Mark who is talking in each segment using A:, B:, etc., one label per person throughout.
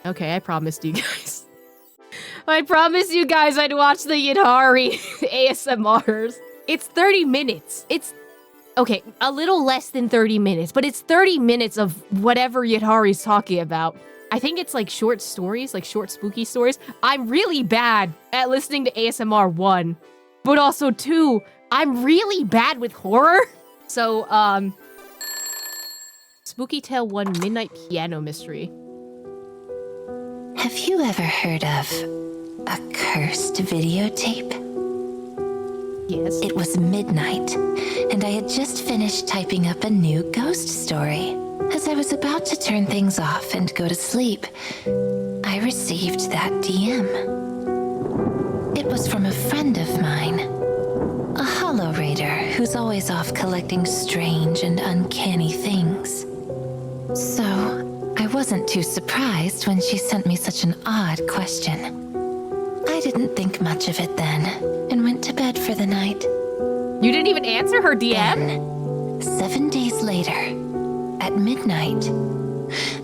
A: Okay, I promised you guys. I promised you guys I'd watch the Yidhari ASMRs. It's 30 minutes. It's, okay, a little less than 30 minutes, but it's 30 minutes of whatever Yidhari's talking about. I think it's like short stories, like short spooky stories. I'm really bad at listening to ASMR 1, but also 2, I'm really bad with horror. So, Spooky Tale 1 Midnight Piano Mystery.
B: Have you ever heard of a cursed videotape?
A: Yes.
B: It was midnight, and I had just finished typing up a new ghost story. As I was about to turn things off and go to sleep, I received that DM. It was from a friend of mine, a hollow raider who's always off collecting strange and uncanny things. So, I wasn't too surprised when she sent me such an odd question. I didn't think much of it then, and went to bed for the night.
A: You didn't even answer her DM?
B: Then, 7 days later, at midnight,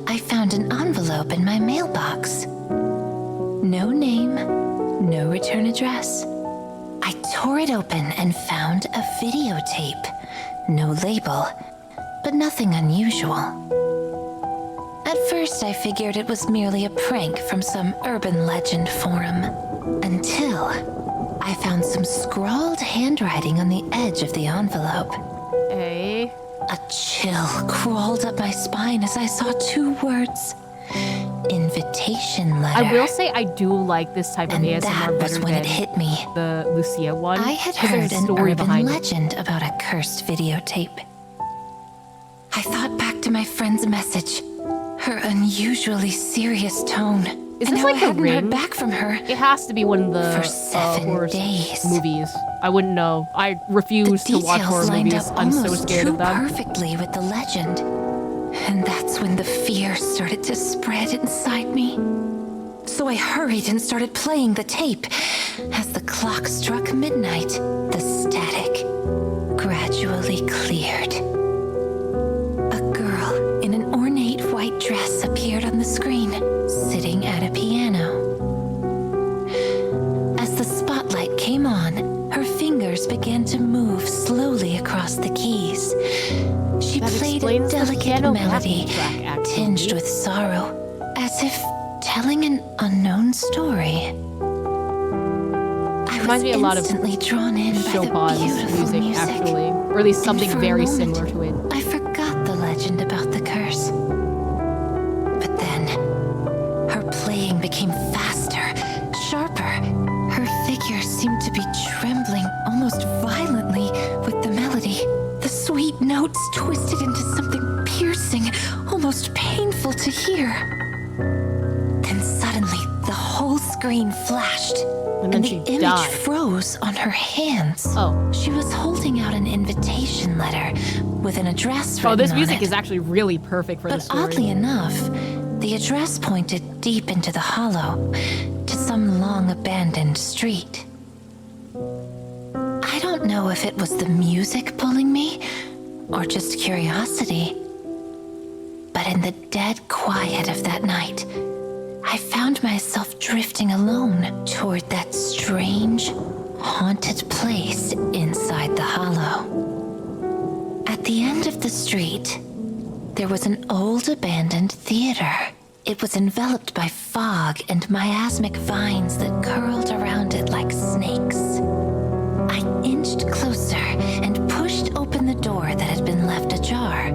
B: I found an envelope in my mailbox. No name, no return address. I tore it open and found a videotape. No label, but nothing unusual. At first, I figured it was merely a prank from some urban legend forum, until I found some scrawled handwriting on the edge of the envelope.
A: Hey.
B: A chill crawled up my spine as I saw 2 words. Invitation letter.
A: I will say I do like this type of
B: And
A: ASMR
B: that
A: better
B: was when
A: than
B: it hit me.
A: the Lucia one.
B: I had
A: 'cause there's
B: heard
A: a
B: an
A: story
B: urban
A: behind it.
B: legend about a cursed videotape. I thought back to my friend's message, her unusually serious tone.
A: Is
B: and
A: this
B: how
A: like
B: I
A: The
B: hadn't heard
A: Ring?
B: back from her.
A: It has to be one of the
B: For 7
A: horror
B: days.
A: movies. I wouldn't know. I
B: The
A: refuse to watch horror
B: details lined
A: movies.
B: up
A: I'm so
B: almost
A: scared
B: too
A: of them.
B: perfectly with the legend. And that's when the fear started to spread inside me. So I hurried and started playing the tape. As the clock struck midnight, the static gradually cleared. A girl in an ornate white dress appeared on the screen, sitting at a piano. As the spotlight came on, her fingers began to move slowly across the keys. She
A: That
B: played a
A: explains the
B: delicate
A: piano
B: melody,
A: backing track, actually.
B: tinged with sorrow, as if telling an unknown story. I was
A: Reminds me a lot of
B: instantly drawn in by the
A: Chopin's
B: beautiful
A: music, actually. Or at least
B: And
A: something
B: for a
A: very
B: moment,
A: similar to it.
B: I forgot the legend about the curse. But then, her playing became faster, sharper. Her figure seemed to be trembling almost violently with the melody. The sweet notes twisted into something piercing, almost painful to hear. Then suddenly, the whole screen flashed,
A: And then
B: the
A: she
B: image
A: died.
B: froze on her hands.
A: Oh.
B: She was holding out an invitation letter with an address written
A: Oh, this
B: on
A: music
B: it.
A: is actually really perfect for the
B: But
A: story.
B: oddly enough, the address pointed deep into the hollow, to some long-abandoned street. I don't know if it was the music pulling me, or just curiosity. But in the dead quiet of that night, I found myself drifting alone toward that strange, haunted place inside the hollow. At the end of the street, there was an old abandoned theater. It was enveloped by fog and miasmic vines that curled around it like snakes. I inched closer and pushed open the door that had been left ajar.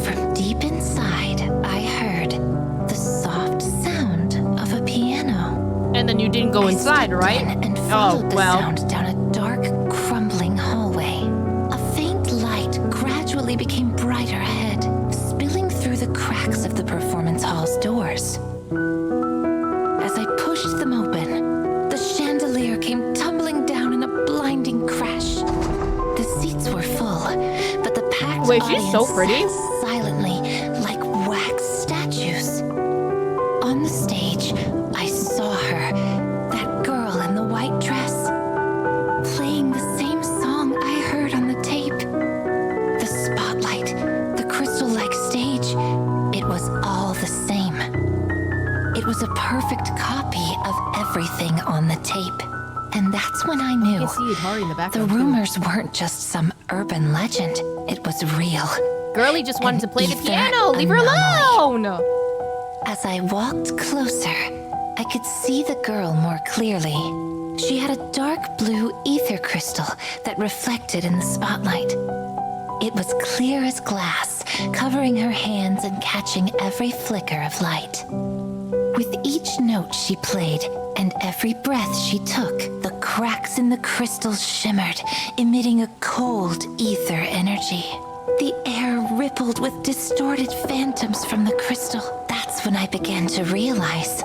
B: From deep inside, I heard the soft sound of a piano.
A: And then you didn't go
B: I
A: inside,
B: stepped
A: right?
B: in and followed the
A: well.
B: sound down a dark, crumbling hallway. A faint light gradually became brighter ahead, spilling through the cracks of the performance hall's doors. As I pushed them open, the chandelier came tumbling down in a blinding crash. The seats were full, but the packed
A: Wait, she's so
B: audience
A: pretty.
B: sat silently like wax statues. On the stage, I saw her, that girl in the white dress, playing the same song I heard on the tape. The spotlight, the crystal-like stage, it was all the same. It was was a perfect copy of everything on the tape. And that's when I
A: You
B: knew
A: can see Yidhari in the
B: the
A: background. too.
B: rumors weren't just some urban legend. It was real.
A: Girlie just wanted to play the
B: Ether
A: piano. Leave her
B: anomaly.
A: alone.
B: As I walked closer, I could see the girl more clearly. She had a dark blue ether crystal that reflected in the spotlight. It was clear as glass, covering her hands and catching every flicker of light. With each note she played and every breath she took, the cracks in the crystal shimmered, emitting a cold ether energy. The air rippled with distorted phantoms from the crystal. That's when I began to realize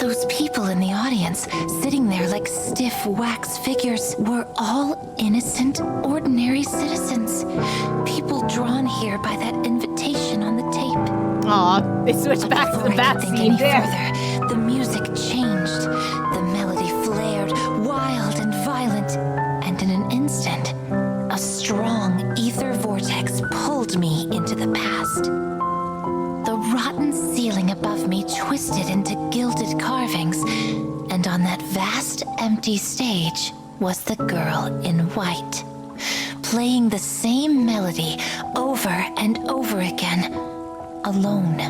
B: those people in the audience, sitting there like stiff wax figures, were all innocent, ordinary citizens. People drawn here by that invitation on the tape.
A: Aw, they switched
B: But
A: back to
B: before
A: the
B: I
A: bat
B: could think
A: scene
B: any
A: there.
B: further, the music changed. The melody flared, wild and violent, and in an instant, a strong ether vortex pulled me into the past. The rotten ceiling above me twisted into gilded carvings, and on that vast, empty stage was the girl in white, playing the same melody over and over again, alone.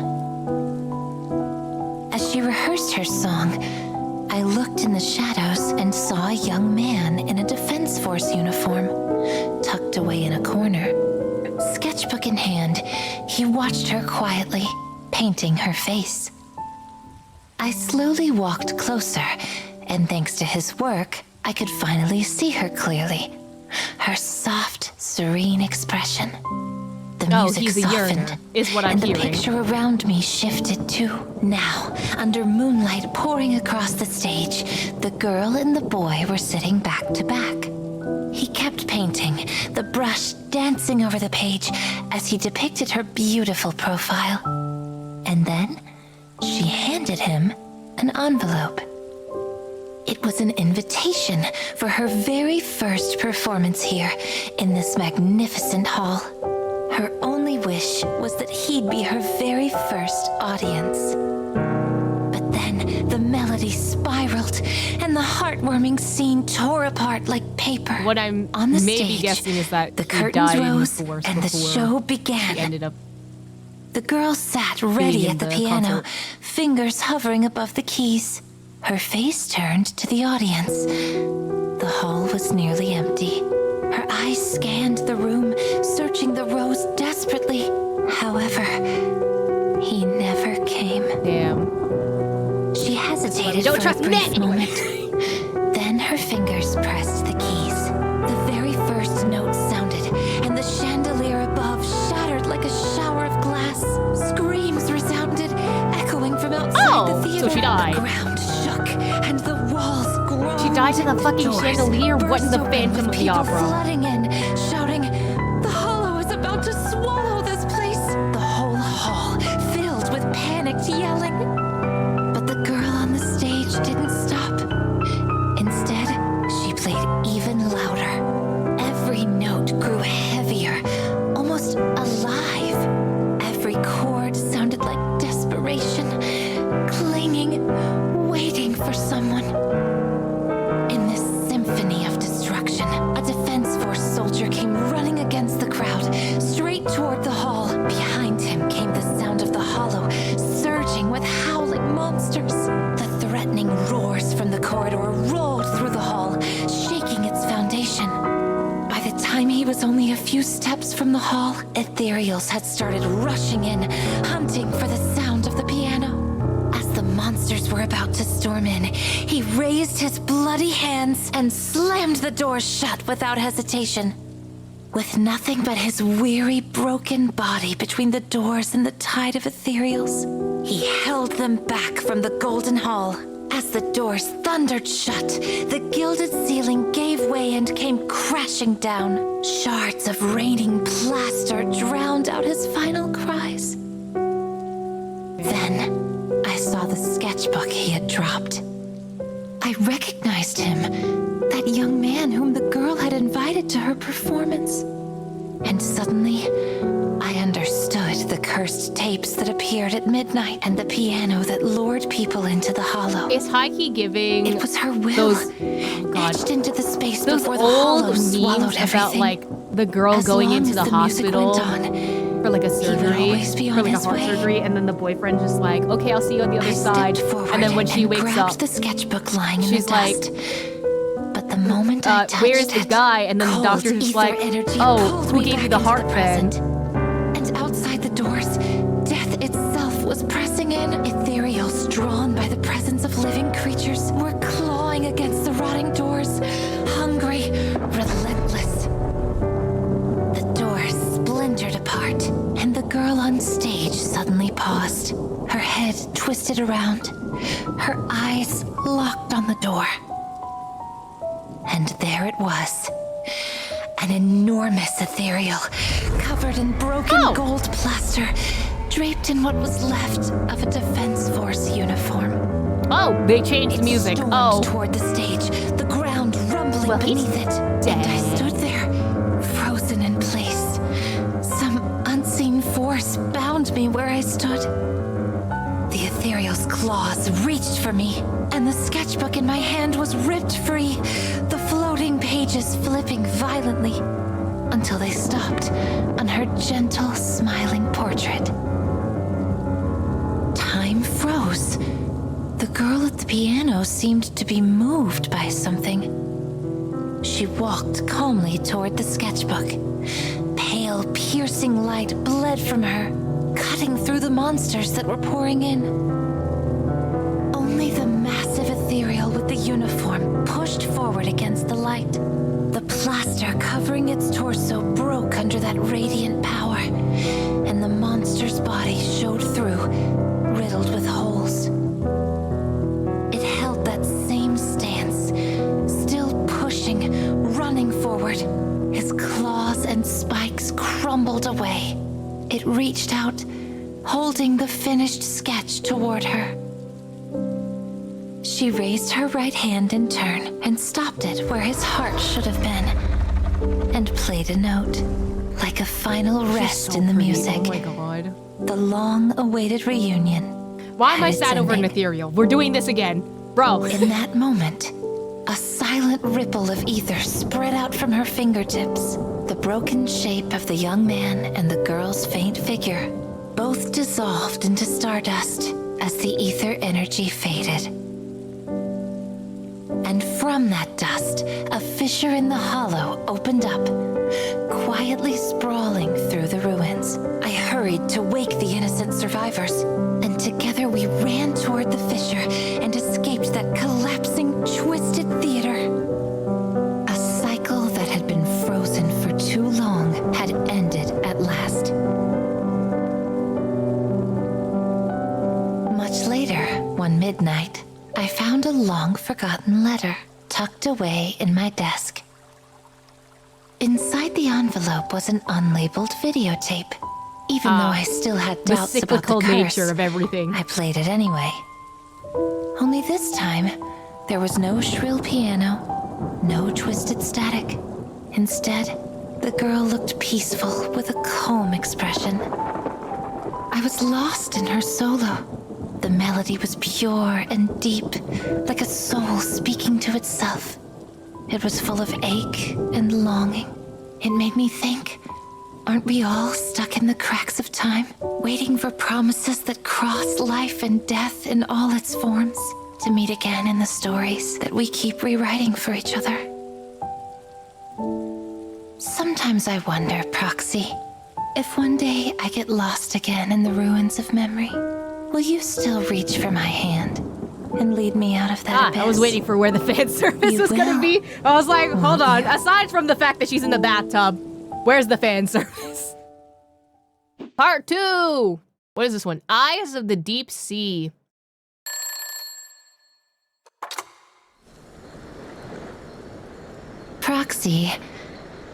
B: As she rehearsed her song, I looked in the shadows and saw a young man in a Defense Force uniform, tucked away in a corner. Sketchbook in hand, he watched her quietly, painting her face. I slowly walked closer, and thanks to his work, I could finally see her clearly. Her soft, serene expression. The
A: Oh,
B: music
A: he's a
B: softened,
A: yearner, is what I'm
B: and the
A: hearing.
B: picture around me shifted too. Now, under moonlight pouring across the stage, the girl and the boy were sitting back to back. He kept painting, the brush dancing over the page as he depicted her beautiful profile. And then, she handed him an envelope. It was an invitation for her very first performance here in this magnificent hall. Her only wish was that he'd be her very first audience. But then the melody spiraled, and the heartwarming scene tore apart like paper.
A: What I'm
B: On the
A: maybe
B: stage,
A: guessing is that
B: the
A: he
B: curtains
A: died in the
B: rose,
A: force
B: and the
A: before
B: show
A: he
B: began.
A: ended up.
B: The girl sat ready
A: in
B: at the
A: the
B: piano,
A: concert.
B: fingers hovering above the keys. Her face turned to the audience. The hall was nearly empty. Her eyes scanned the room, searching the rows desperately. However, he never came.
A: Damn.
B: She hesitated
A: Don't
B: for
A: trust
B: a brief
A: men.
B: moment. Then her fingers pressed the keys. The very first note sounded, and the chandelier above shattered like a shower of glass. Screams resounded, echoing from outside
A: Oh,
B: the theater.
A: so she died.
B: The ground shook, and the walls groaned.
A: She died to the fucking
B: Doors
A: chandelier? What in the
B: burst open
A: Phantom
B: with
A: of the
B: people
A: Opera?
B: flooding in, shouting, "The hollow is about to swallow this place!" The whole hall filled with panicked yelling. But the girl on the stage didn't stop. Instead, she played even louder. Every note grew heavier, almost alive. Every chord sounded like desperation, clinging, waiting for someone. In this symphony of destruction, a Defense Force soldier came running against the crowd, straight toward the hall. Behind him came the sound of the hollow, surging with howling monsters. The threatening roars from the corridor rolled through the hall, shaking its foundation. By the time he was only a few steps from the hall, ethereals had started rushing in, hunting for the sound of the piano. As the monsters were about to storm in, he raised his bloody hands and slammed the doors shut without hesitation. With nothing but his weary, broken body between the doors and the tide of ethereals, he held them back from the golden hall. As the doors thundered shut, the gilded ceiling gave way and came crashing down. Shards of raining plaster drowned out his final cries. Then, I saw the sketchbook he had dropped. I recognized him, that young man whom the girl had invited to her performance. And suddenly, I understood the cursed tapes that appeared at midnight and the piano that lured people into the hollow.
A: Is Heike giving
B: It was her will,
A: those, oh God,
B: etched into the space
A: those
B: before the
A: old
B: hollow swallowed
A: memes
B: everything.
A: about like the girl
B: As
A: going
B: long
A: into
B: as
A: the
B: the music
A: hospital
B: went on,
A: for like a surgery,
B: always be
A: for
B: on
A: like a
B: his
A: heart
B: way.
A: surgery, and then the boyfriend just like, okay, I'll see you on the other
B: I
A: side.
B: stepped forward
A: And then when she
B: and
A: wakes
B: grabbed
A: up,
B: the sketchbook lying in
A: she's
B: the
A: like,
B: dust. But the moment I touched
A: where's the
B: it,
A: guy? And then the
B: cold
A: doctor's just
B: ether
A: like,
B: energy
A: oh,
B: pulled
A: who
B: me
A: gave you
B: back
A: the
B: into
A: heart then?
B: present. And outside the doors, death itself was pressing in. Ethereals drawn by the presence of living creatures were clawing against the rotting doors, hungry, relentless. The doors splintered apart, and the girl on stage suddenly paused, her head twisted around, her eyes locked on the door. And there it was. An enormous ethereal, covered in broken gold plaster, draped in what was left of a Defense Force uniform.
A: Oh, they changed the music.
B: Stormed
A: Oh,
B: toward the stage, the ground rumbling
A: well, he's
B: beneath it.
A: dead.
B: And I stood there, frozen in place. Some unseen force bound me where I stood. The ethereal's claws reached for me, and the sketchbook in my hand was ripped free, the floating pages flipping violently, until they stopped on her gentle, smiling portrait. Time froze. The girl at the piano seemed to be moved by something. She walked calmly toward the sketchbook. Pale, piercing light bled from her, cutting through the monsters that were pouring in. Only the massive ethereal with the uniform pushed forward against the light. The plaster covering its torso broke under that radiant power, and the monster's body showed through, riddled with holes. It held that same stance, still pushing, running forward. His claws and spikes crumbled away. It reached out, holding the finished sketch toward her. She raised her right hand in turn and stopped it where his heart should have been, and played a note, like a final rest
A: so
B: in the
A: pretty.
B: music.
A: Oh my God.
B: The long-awaited reunion.
A: Why am I
B: had its
A: sad over an
B: ending.
A: ethereal? We're doing this again. Bro.
B: In that moment, a silent ripple of ether spread out from her fingertips. The broken shape of the young man and the girl's faint figure both dissolved into stardust as the ether energy faded. And from that dust, a fissure in the hollow opened up, quietly sprawling through the ruins. I hurried to wake the innocent survivors, and together we ran toward the fissure and escaped that collapsing, twisted theater. A cycle that had been frozen for too long had ended at last. Much later, one midnight, I found a long-forgotten letter tucked away in my desk. Inside the envelope was an unlabeled videotape. Even though I still had
A: The
B: doubts about the
A: cyclical
B: curse,
A: nature of everything.
B: I played it anyway. Only this time, there was no shrill piano, no twisted static. Instead, the girl looked peaceful with a calm expression. I was lost in her solo. The melody was pure and deep, like a soul speaking to itself. It was full of ache and longing. It made me think, aren't we all stuck in the cracks of time, waiting for promises that cross life and death in all its forms, to meet again in the stories that we keep rewriting for each other? Sometimes I wonder, Proxy, if one day I get lost again in the ruins of memory, will you still reach for my hand and lead me out of that abyss?
A: I was waiting for where the fan service
B: You
A: was gonna
B: will,
A: be. I was like, hold
B: won't
A: on.
B: you?
A: Aside from the fact that she's in the bathtub, where's the fan service? Part 2. What is this one? Eyes of the Deep Sea.
B: Proxy,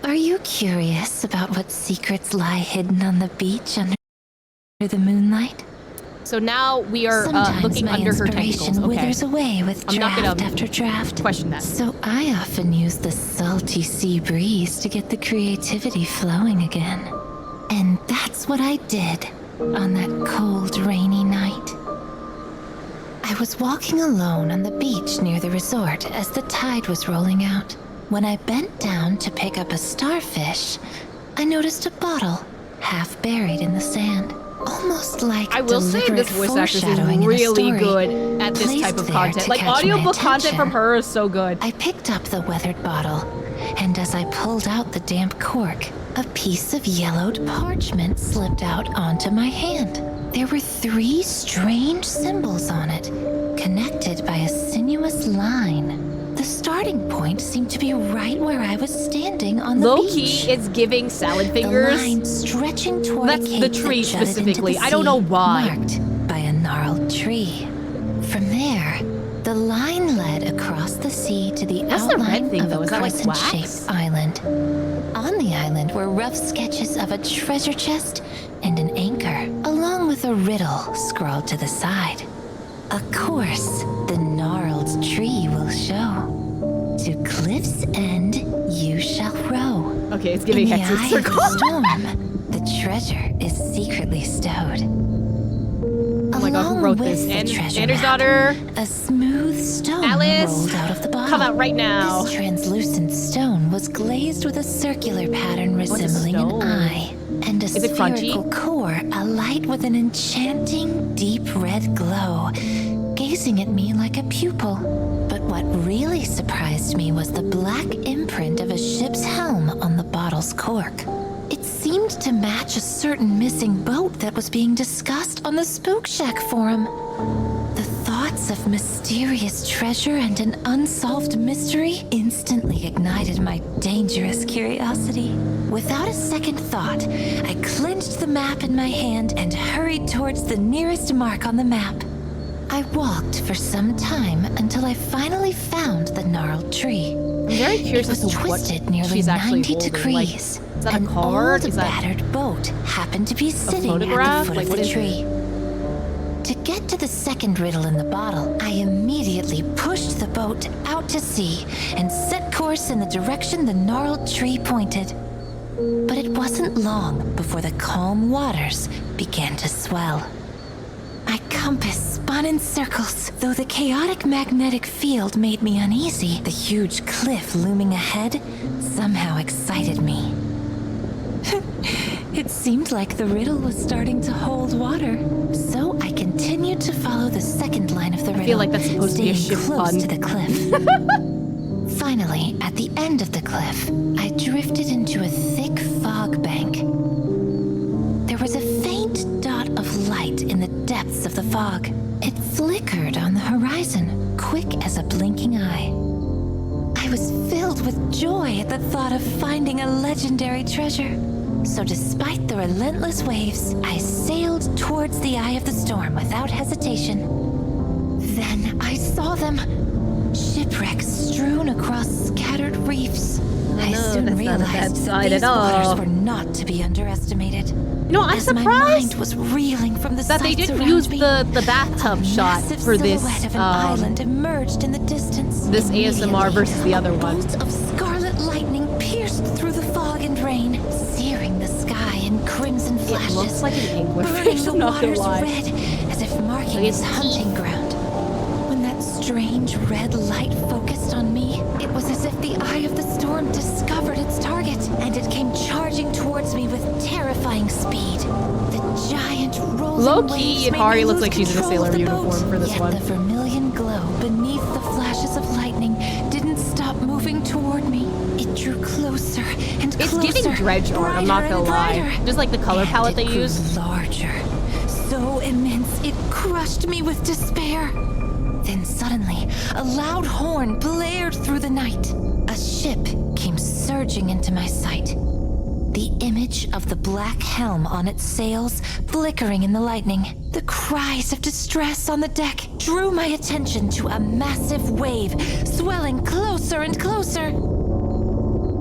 B: are you curious about what secrets lie hidden on the beach under the moonlight?
A: so now we are
B: Sometimes
A: looking
B: my
A: under her
B: inspiration
A: tentacles. Okay.
B: withers away with
A: I'm not
B: draft
A: gonna
B: after draft.
A: question that.
B: So I often use the salty sea breeze to get the creativity flowing again. And that's what I did on that cold, rainy night. I was walking alone on the beach near the resort as the tide was rolling out. When I bent down to pick up a starfish, I noticed a bottle half buried in the sand. Almost like
A: I will say this voice actress is really good at this type of content. Like, audiobook content from her is so good.
B: I picked up the weathered bottle, and as I pulled out the damp cork, a piece of yellowed parchment slipped out onto my hand. There were 3 strange symbols on it, connected by a sinuous line. The starting point seemed to be right where I was standing on the beach.
A: Low-key, it's giving salad fingers.
B: The line stretching toward
A: That's
B: a
A: the
B: cape
A: tree
B: that jutted into
A: specifically.
B: the
A: I don't know
B: sea,
A: why.
B: Marked by a gnarled tree. From there, the line led across the sea to the
A: What's the red
B: outline
A: thing,
B: of
A: though?
B: a
A: Is that like wax?
B: crescent-shaped island. On the island were rough sketches of a treasure chest and an anchor, along with a riddle scrawled to the side. A course the gnarled tree will show. To cliff's end you shall row.
A: Okay, it's giving
B: In the
A: Hex's
B: eye of
A: circle.
B: the storm, the treasure is secretly stowed.
A: Oh my god, who
B: Along
A: wrote
B: with
A: this?
B: the treasure
A: Anders'
B: map,
A: daughter.
B: a smooth stone
A: Alice,
B: rolled out of the bottle.
A: come out right now.
B: This translucent stone was glazed with a circular pattern resembling an
A: stone?
B: eye, and a
A: Is it crunchy?
B: spherical core alight with an enchanting deep red glow, gazing at me like a pupil. But what really surprised me was the black imprint of a ship's helm on the bottle's cork. It seemed to match a certain missing boat that was being discussed on the Spook Shack forum. The thoughts of mysterious treasure and an unsolved mystery instantly ignited my dangerous curiosity. Without a second thought, I clenched the map in my hand and hurried towards the nearest mark on the map. I walked for some time until I finally found the gnarled tree.
A: I'm very curious
B: It
A: as
B: was
A: to what
B: twisted nearly
A: she's actually
B: 90
A: holding.
B: degrees.
A: Like, is that a
B: An
A: card?
B: old,
A: Is that
B: battered boat happened to be sitting at the
A: photograph?
B: foot
A: Like,
B: of
A: what
B: the
A: is
B: tree. To get to the second riddle in the bottle, I immediately pushed the boat out to sea and set course in the direction the gnarled tree pointed. But it wasn't long before the calm waters began to swell. My compass spun in circles. Though the chaotic magnetic field made me uneasy, the huge cliff looming ahead somehow excited me. It seemed like the riddle was starting to hold water. So I continued to follow the second line of the riddle,
A: feel like that's supposed to be a
B: staying
A: ship
B: close
A: pun.
B: to the cliff. Finally, at the end of the cliff, I drifted into a thick fog bank. There was a faint dot of light in the depths of the fog. It flickered on the horizon, quick as a blinking eye. I was filled with joy at the thought of finding a legendary treasure. So despite the relentless waves, I sailed towards the eye of the storm without hesitation. Then I saw them. Shipwrecks strewn across scattered reefs. I
A: no,
B: soon
A: that's not a
B: realized
A: bad
B: that
A: side
B: these
A: at all.
B: waters were not to be underestimated.
A: No, I'm
B: As my
A: surprised
B: mind was reeling from the
A: that they
B: sights
A: didn't
B: around
A: use
B: me.
A: the bathtub
B: A
A: shot
B: massive
A: for this
B: silhouette of an island emerged in the distance.
A: this ASMR versus the other
B: a
A: one.
B: bolt of scarlet lightning pierced through the fog and rain, searing the sky in crimson flashes.
A: It looks like an
B: burning
A: anglerfish,
B: the
A: I'm not gonna
B: waters
A: lie.
B: red as if marking
A: Like
B: its
A: its
B: hunting ground. When that strange red light focused on me, it was as if the eye of the storm discovered its target, and it came charging towards me with terrifying speed. The giant rolling
A: Low-key,
B: waves made
A: Yidhari
B: me
A: looks
B: lose
A: like she's in a
B: control of
A: sailor
B: the boat.
A: uniform for this
B: Yet
A: one.
B: the vermilion glow beneath the flashes of lightning didn't stop moving toward me. It drew closer and
A: It's
B: closer.
A: giving dredge art, I'm not
B: brighter
A: gonna
B: and
A: lie.
B: brighter.
A: Just like the color
B: And
A: palette they
B: it grew
A: use.
B: larger, so immense it crushed me with despair. Then suddenly, a loud horn blared through the night. A ship came surging into my sight. The image of the black helm on its sails flickering in the lightning. The cries of distress on the deck drew my attention to a massive wave swelling closer and closer.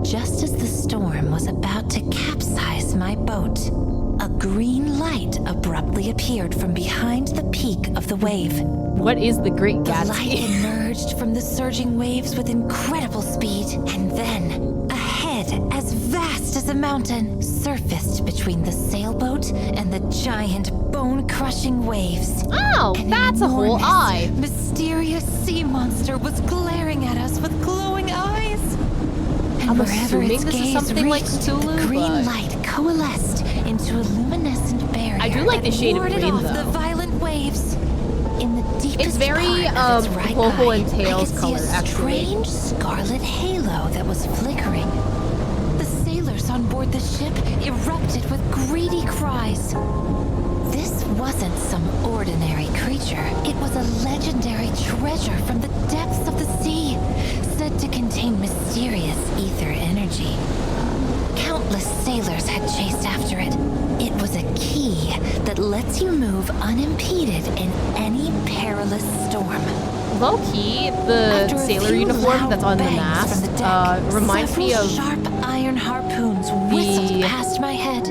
B: Just as the storm was about to capsize my boat, a green light abruptly appeared from behind the peak of the wave.
A: What is the Great
B: The light
A: Gatsby?
B: emerged from the surging waves with incredible speed, and then a head as vast as a mountain surfaced between the sailboat and the giant bone-crushing waves.
A: Oh,
B: An
A: that's a whole
B: enormous,
A: eye.
B: mysterious sea monster was glaring at us with glowing eyes. And
A: I'm
B: wherever
A: assuming
B: its
A: this is
B: gaze
A: something like
B: reached,
A: Cthulhu,
B: the green
A: but-
B: light coalesced into a luminescent barrier.
A: I do like the
B: that
A: shade of
B: warded
A: green,
B: off
A: though.
B: the violent waves. In the deepest
A: It's very,
B: part of its right
A: Popo
B: eye,
A: and Tails
B: I could
A: color,
B: see a
A: actually.
B: strange scarlet halo that was flickering. The sailors on board the ship erupted with greedy cries. This wasn't some ordinary creature. It was a legendary treasure from the depths of the sea, said to contain mysterious ether energy. Countless sailors had chased after it. It was a key that lets you move unimpeded in any perilous storm.
A: Low-key, the
B: After a
A: sailor
B: few
A: uniform
B: loud
A: that's on the
B: bangs
A: mast
B: from the deck,
A: reminds me
B: several
A: of
B: sharp iron harpoons whistled past my head.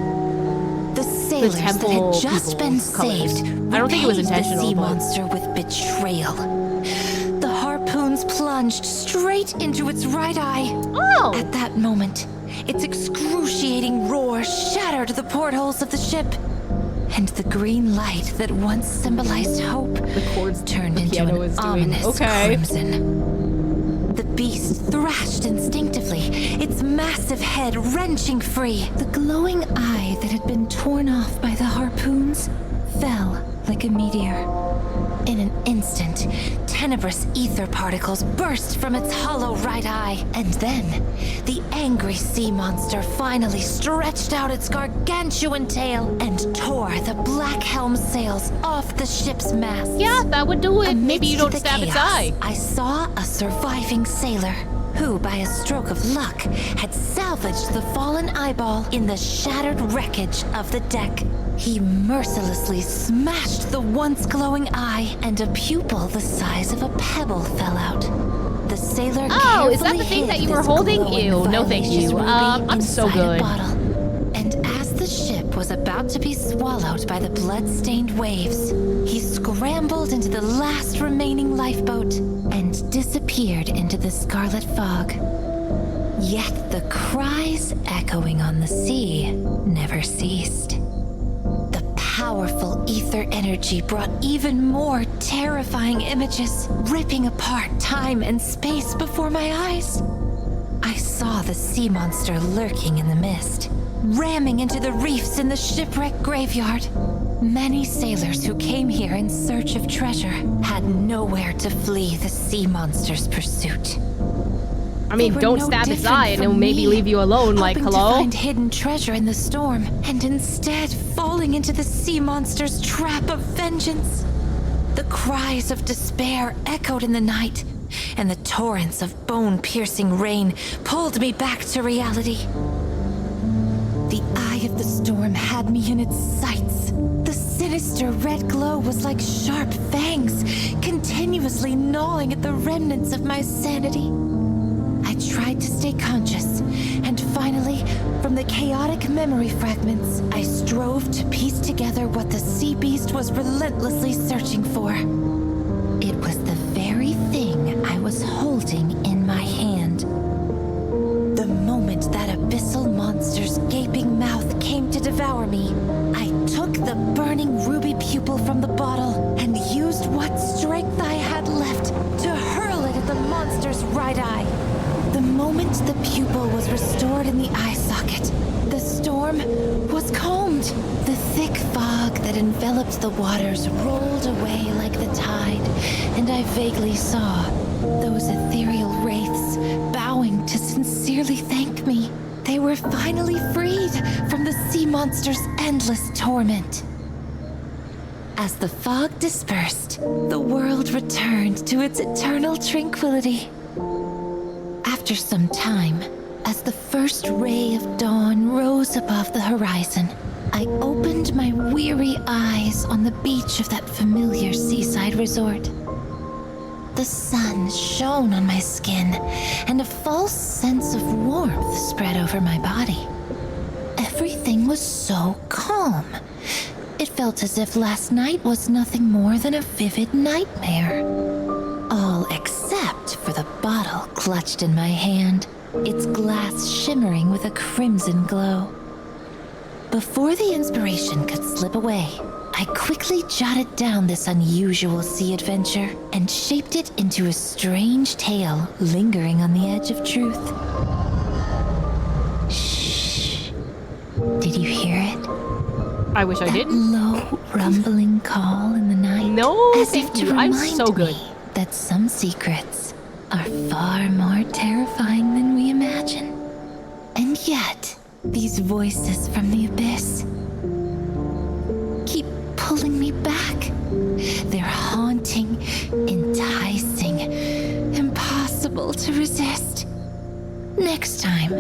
B: The sailors that
A: temple
B: had just been
A: people's colors.
B: saved
A: I don't think it was
B: repaid
A: intentional,
B: the sea
A: but-
B: monster with betrayal. The harpoons plunged straight into its right eye.
A: Oh!
B: At that moment, its excruciating roar shattered the portholes of the ship, and the green light that once symbolized hope
A: The chords
B: turned
A: the
B: into
A: piano
B: an
A: is doing.
B: ominous
A: Okay.
B: crimson. The beast thrashed instinctively, its massive head wrenching free. The glowing eye that had been torn off by the harpoons fell like a meteor. In an instant, tenebrous ether particles burst from its hollow right eye, and then the angry sea monster finally stretched out its gargantuan tail and tore the black helm sails off the ship's mast.
A: Yeah, that would do it. Maybe you
B: Amidst
A: don't
B: the
A: stab its
B: chaos,
A: eye.
B: I saw a surviving sailor who, by a stroke of luck, had salvaged the fallen eyeball in the shattered wreckage of the deck. He mercilessly smashed the once glowing eye, and a pupil the size of a pebble fell out. The sailor
A: Oh, is that
B: carefully
A: the thing
B: hid
A: that you were
B: this
A: holding?
B: glowing
A: Ew, no thank
B: violacious
A: you.
B: ruby
A: I'm so
B: inside a
A: good.
B: bottle. And as the ship was about to be swallowed by the blood-stained waves, he scrambled into the last remaining lifeboat and disappeared into the scarlet fog. Yet the cries echoing on the sea never ceased. The powerful ether energy brought even more terrifying images, ripping apart time and space before my eyes. I saw the sea monster lurking in the mist, ramming into the reefs in the shipwreck graveyard. Many sailors who came here in search of treasure had nowhere to flee the sea monster's pursuit.
A: I mean,
B: They were
A: don't
B: no
A: stab its
B: different
A: eye and it'll
B: from
A: maybe
B: me,
A: leave you alone, like,
B: hoping
A: hello?
B: to find hidden treasure in the storm, and instead falling into the sea monster's trap of vengeance. The cries of despair echoed in the night, and the torrents of bone-piercing rain pulled me back to reality. The eye of the storm had me in its sights. The sinister red glow was like sharp fangs, continuously gnawing at the remnants of my sanity. I tried to stay conscious, and finally, from the chaotic memory fragments, I strove to piece together what the sea beast was relentlessly searching for. It was the very thing I was holding in my hand. The moment that abyssal monster's gaping mouth came to devour me, I took the burning ruby pupil from the bottle and used what strength I had left to hurl it at the monster's right eye. The moment the pupil was restored in the eye socket, the storm was calmed. The thick fog that enveloped the waters rolled away like the tide, and I vaguely saw those ethereal wraiths bowing to sincerely thank me. They were finally freed from the sea monster's endless torment. As the fog dispersed, the world returned to its eternal tranquility. After some time, as the first ray of dawn rose above the horizon, I opened my weary eyes on the beach of that familiar seaside resort. The sun shone on my skin, and a false sense of warmth spread over my body. A everything was so calm. It felt as if last night was nothing more than a vivid nightmare. All except for the bottle clutched in my hand, its glass shimmering with a crimson glow. Before the inspiration could slip away, I quickly jotted down this unusual sea adventure and shaped it into a strange tale lingering on the edge of truth. Shh. Did you hear it?
A: I wish I didn't.
B: Low, rumbling call in the night.
A: No,
B: as
A: thank
B: if to
A: you. I'm
B: remind
A: so good.
B: me that some secrets are far more terrifying than we imagine. And yet, these voices from the abyss keep pulling me back. They're haunting, enticing, impossible to resist. Next time,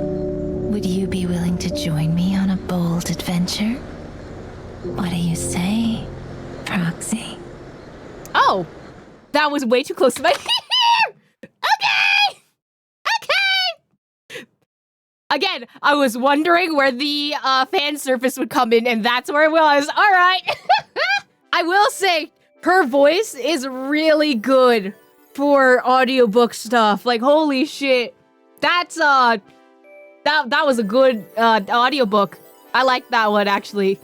B: would you be willing to join me on a bold adventure? What do you say, Proxy?
A: Oh, that was way too close to my ear. Okay. Again, I was wondering where the fan surface would come in, and that's where it was. All right. I will say, her voice is really good for audiobook stuff. Like, holy shit. That's, that was a good audiobook. I like that one, actually.